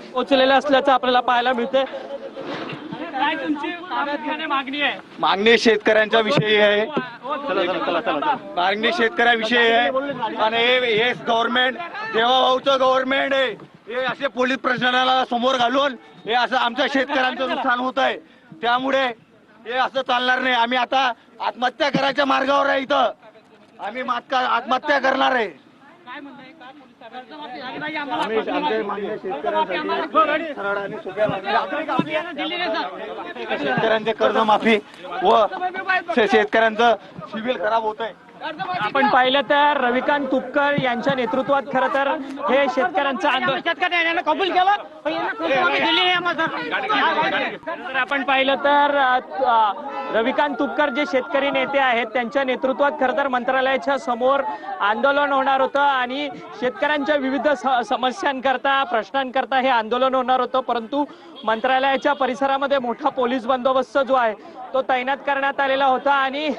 पोहोचलेले असल्याचं आपल्याला पाहायला मिळते। काय तुमची प्रामुख्याने मागणी आहे? मागणी शेतकऱ्यांच्या विषयी आहे, मागणी शेतकऱ्याविषयी आहे आणि हे गव्हर्नमेंट देवाभाऊचं गव्हर्नमेंट आहे। हे असे पोलीस प्रशासनाला समोर घालून हे असं आमच्या शेतकऱ्यांचं नुकसान होत आहे, त्यामुळे हे असं चालणार नाही। आम्ही आता आत्महत्या करायच्या मार्गावर आहे, इथं आम्ही आत्महत्या करणार आहे। शेतकऱ्यांचे कर्जमाफी व शेतकऱ्यांचं सिव्हिल खराब होत आहे। आपण पाहिलं तर रविकांत तुपकर यांच्या नेतृत्वात खरं तर हे शेतकऱ्यांचं आंदोलन कबूल केलं। तर आपण पाहिलं तर रविकांत तुपकर जे शेतकरी नेते आहेत त्यांच्या नेतृत्वात खरं तर मंत्रालयाच्या समोर आंदोलन होणार होतं आणि शेतकऱ्यांच्या विविध समस्यांकरता प्रश्नांकरता हे आंदोलन होणार होतं, परंतु मंत्रालयाच्या परिसरामध्ये मोठा पोलीस बंदोबस्त जो आहे तो तैनात करण्यात आलेला होता आणि